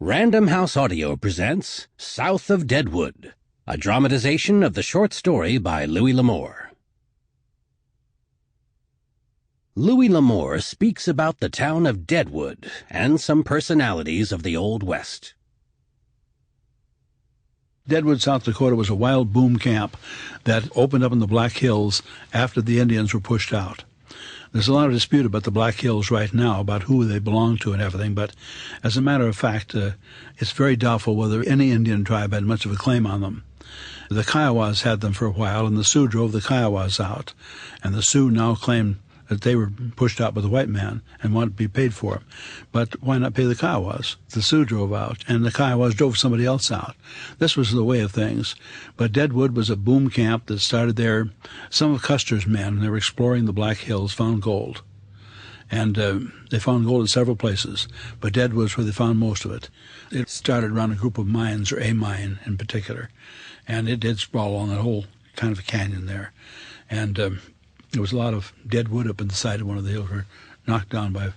Random House Audio presents South of Deadwood, a dramatization of the short story by Louis L'Amour. Louis L'Amour speaks about the town of Deadwood and some personalities of the Old West. Deadwood, South Dakota was a wild boom camp that opened up in the Black Hills after the Indians were pushed out. There's a lot of dispute about the Black Hills right now, about who they belong to and everything, but as a matter of fact, it's very doubtful whether any Indian tribe had much of a claim on them. The Kiowas had them for a while, and the Sioux drove the Kiowas out, and the Sioux now claim that they were pushed out by the white man and wanted to be paid for them. But why not pay the Kiowas? The Sioux drove out, and the Kiowas drove somebody else out. This was the way of things. But Deadwood was a boom camp that started there. Some of Custer's men, when they were exploring the Black Hills, found gold. And they found gold in several places, but Deadwood was where they found most of it. It started around a group of mines, or a mine in particular, and it did sprawl along that whole kind of a canyon there. And there was a lot of dead wood up in the side of one of the hills, were knocked down by,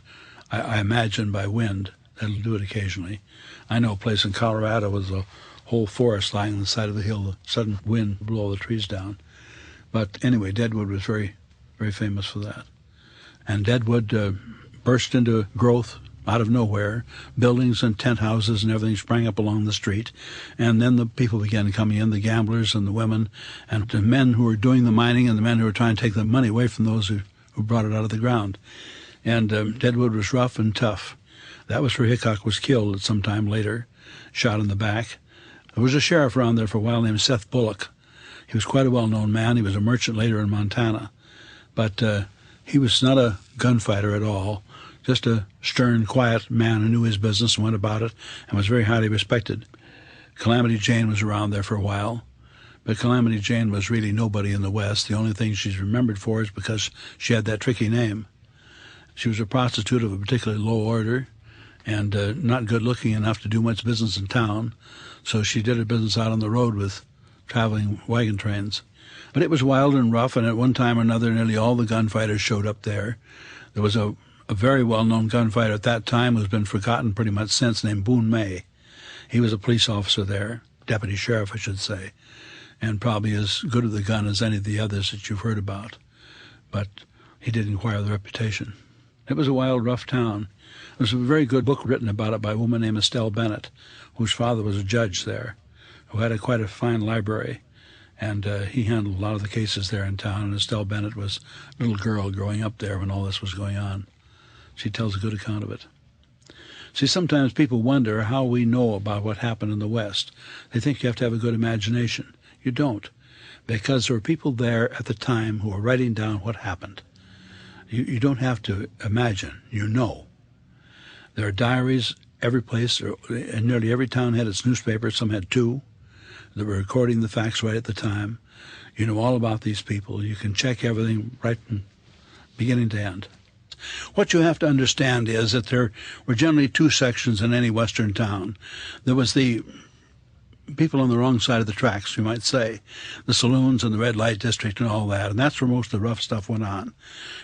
I imagine, by wind. That'll do it occasionally. I know a place in Colorado was a whole forest lying on the side of the hill. The sudden wind blew all the trees down. But anyway, Deadwood was very, very famous for that. And Deadwood burst into growth out of nowhere. Buildings and tent houses and everything sprang up along the street. And then the people began coming in, the gamblers and the women, and the men who were doing the mining and the men who were trying to take the money away from those who brought it out of the ground. And Deadwood was rough and tough. That was where Hickok was killed at some time later, shot in the back. There was a sheriff around there for a while named Seth Bullock. He was quite a well-known man. He was a merchant later in Montana. But he was not a gunfighter at all. Just a stern, quiet man who knew his business and went about it and was very highly respected. Calamity Jane was around there for a while, but Calamity Jane was really nobody in the West. The only thing she's remembered for is because she had that tricky name. She was a prostitute of a particularly low order and not good-looking enough to do much business in town, so she did her business out on the road with traveling wagon trains. But it was wild and rough, and at one time or another, nearly all the gunfighters showed up there. There was a very well-known gunfighter at that time who's been forgotten pretty much since, named Boone May. He was a police officer there, deputy sheriff, I should say, and probably as good with a gun as any of the others that you've heard about. But he did acquire the reputation. It was a wild, rough town. There was a very good book written about it by a woman named Estelle Bennett, whose father was a judge there, who had quite a fine library. And he handled a lot of the cases there in town, and Estelle Bennett was a little girl growing up there when all this was going on. She tells a good account of it. See, sometimes people wonder how we know about what happened in the West. They think you have to have a good imagination. You don't, because there were people there at the time who were writing down what happened. You don't have to imagine, you know. There are diaries every place, and nearly every town had its newspaper. Some had two that were recording the facts right at the time. You know all about these people. You can check everything right from beginning to end. What you have to understand is that there were generally two sections in any western town. There was the people on the wrong side of the tracks, you might say, the saloons and the red light district and all that, and that's where most of the rough stuff went on.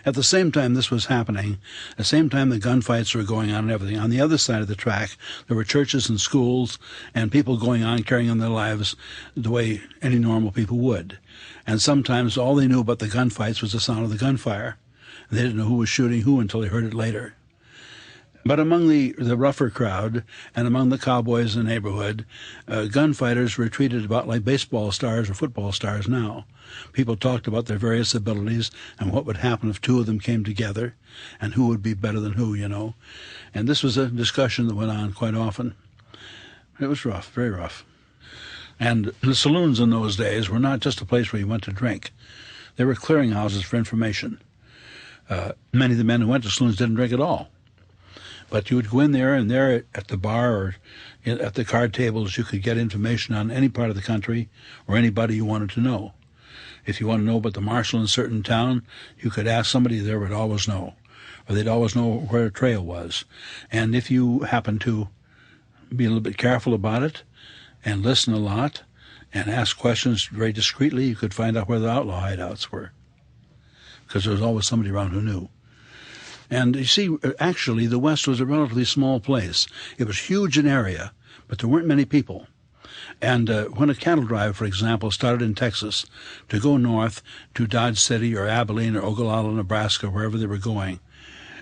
At the same time this was happening, at the same time the gunfights were going on and everything, on the other side of the track there were churches and schools and people going on carrying on their lives the way any normal people would. And sometimes all they knew about the gunfights was the sound of the gunfire. They didn't know who was shooting who until they heard it later. But among the rougher crowd and among the cowboys in the neighborhood, gunfighters were treated about like baseball stars or football stars now. People talked about their various abilities and what would happen if two of them came together and who would be better than who, you know. And this was a discussion that went on quite often. It was rough, very rough. And the saloons in those days were not just a place where you went to drink. They were clearinghouses for information. Many of the men who went to saloons didn't drink at all. But you would go in there, and there at the bar or at the card tables, you could get information on any part of the country or anybody you wanted to know. If you want to know about the marshal in a certain town, you could ask somebody there would always know, or they'd always know where a trail was. And if you happened to be a little bit careful about it and listen a lot and ask questions very discreetly, you could find out where the outlaw hideouts were, because there was always somebody around who knew. And you see, actually, the West was a relatively small place. It was huge in area, but there weren't many people. And when a cattle drive, for example, started in Texas to go north to Dodge City or Abilene or Ogallala, Nebraska, wherever they were going,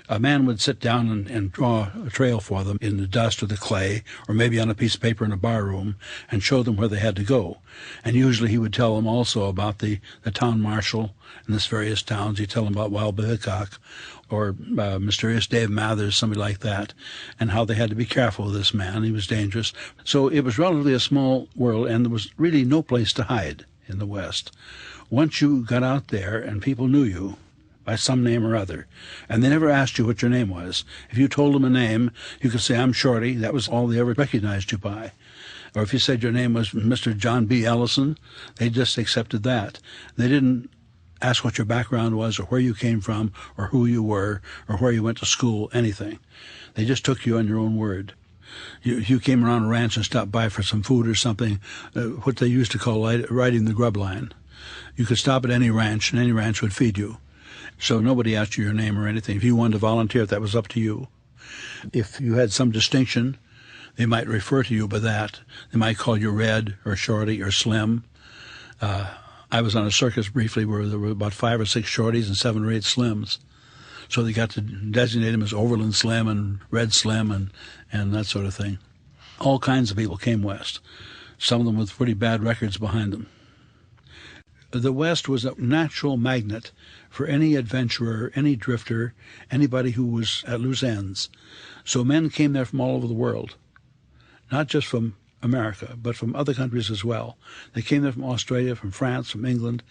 a man would sit down and draw a trail for them in the dust or the clay, or maybe on a piece of paper in a bar room, and show them where they had to go. And usually he would tell them also about the town marshal in this various towns. He'd tell them about Wild Bill Hickok or Mysterious Dave Mathers, somebody like that, and how they had to be careful with this man. He was dangerous. So it was relatively a small world, and there was really no place to hide in the West. Once you got out there and people knew you by some name or other, and they never asked you what your name was. If you told them a name, you could say, I'm Shorty. That was all they ever recognized you by. Or if you said your name was Mr. John B. Ellison, they just accepted that. They didn't ask what your background was or where you came from or who you were or where you went to school, anything. They just took you on your own word. You came around a ranch and stopped by for some food or something, what they used to call riding the grub line. You could stop at any ranch, and any ranch would feed you. So nobody asked you your name or anything. If you wanted to volunteer, that was up to you. If you had some distinction, they might refer to you by that. They might call you Red or Shorty or Slim. I was on a circus briefly where there were about 5 or 6 Shorties and 7 or 8 Slims. So they got to designate him as Overland Slim and Red Slim and that sort of thing. All kinds of people came west, some of them with pretty bad records behind them. The West was a natural magnet for any adventurer, any drifter, anybody who was at loose ends. So men came there from all over the world, not just from America, but from other countries as well. They came there from Australia, from France, from England.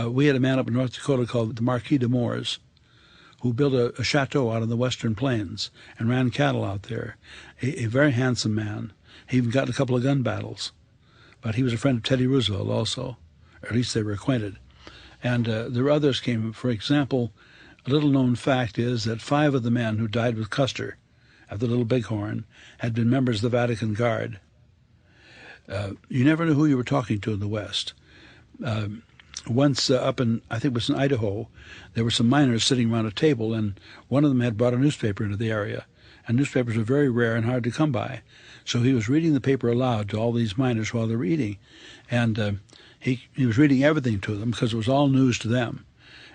We had a man up in North Dakota called the Marquis de Moors, who built a chateau out on the western plains and ran cattle out there. A very handsome man. He even got in a couple of gun battles. But he was a friend of Teddy Roosevelt also, or at least they were acquainted. And there were others came. For example, a little-known fact is that 5 of the men who died with Custer at the Little Bighorn had been members of the Vatican Guard. You never knew who you were talking to in the West. Once up in, I think it was in Idaho, there were some miners sitting around a table, and one of them had brought a newspaper into the area. And newspapers are very rare and hard to come by. So he was reading the paper aloud to all these miners while they were eating. And he was reading everything to them because it was all news to them.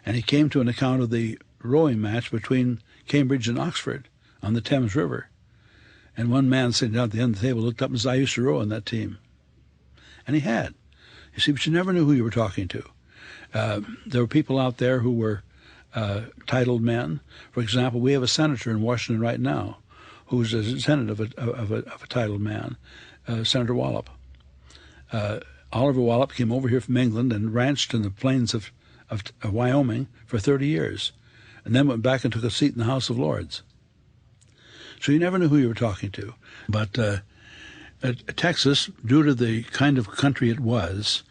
And he came to an account of the rowing match between Cambridge and Oxford on the Thames River. And one man sitting down at the end of the table looked up and said, I used to row on that team. And he had. You see, but you never knew who you were talking to. There were people out there who were titled men. For example, we have a senator in Washington right now who's a descendant of a titled man, Senator Wallop. Oliver Wallop came over here from England and ranched in the plains of Wyoming for 30 years, and then went back and took a seat in the House of Lords. So you never knew who you were talking to. But Texas, due to the kind of country it was,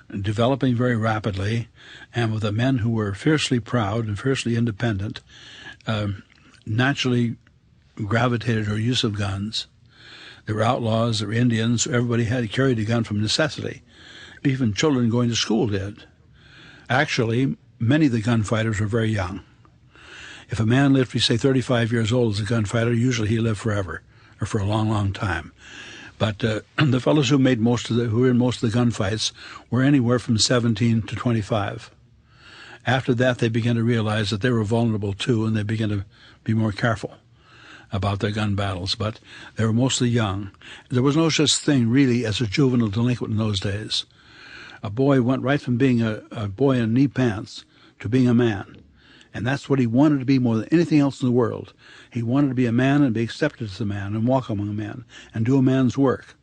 developing very rapidly, and with the men who were fiercely proud and fiercely independent, naturally gravitated toward use of guns. There were outlaws, there were Indians, everybody had carried a gun from necessity. Even children going to school did. Actually, many of the gunfighters were very young. If a man lived, we say, 35 years old as a gunfighter, usually he lived forever, or for a long, long time. But the fellows who were in most of the gunfights were anywhere from 17 to 25. After that, they began to realize that they were vulnerable too, and they began to be more careful about their gun battles. But they were mostly young. There was no such thing really as a juvenile delinquent in those days. A boy went right from being a boy in knee pants to being a man. And that's what he wanted to be more than anything else in the world. He wanted to be a man and be accepted as a man and walk among men and do a man's work.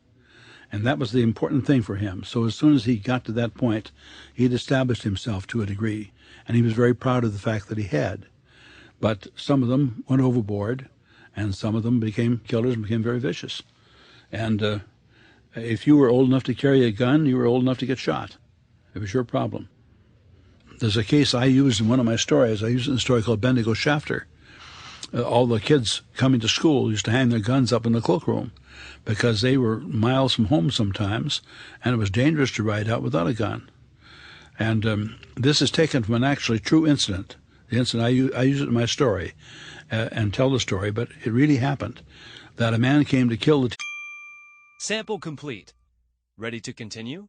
And that was the important thing for him. So as soon as he got to that point, he had established himself to a degree. And he was very proud of the fact that he had. But some of them went overboard, and some of them became killers and became very vicious. And if you were old enough to carry a gun, you were old enough to get shot. It was your problem. There's a case I used in one of my stories. I used it in a story called Bendigo Shafter. All the kids coming to school used to hang their guns up in the cloakroom because they were miles from home sometimes, and it was dangerous to ride out without a gun. And this is taken from an actually true incident. The incident, I use it in my story. and tell the story, but it really happened that a man came to kill the Sample complete. Ready to continue?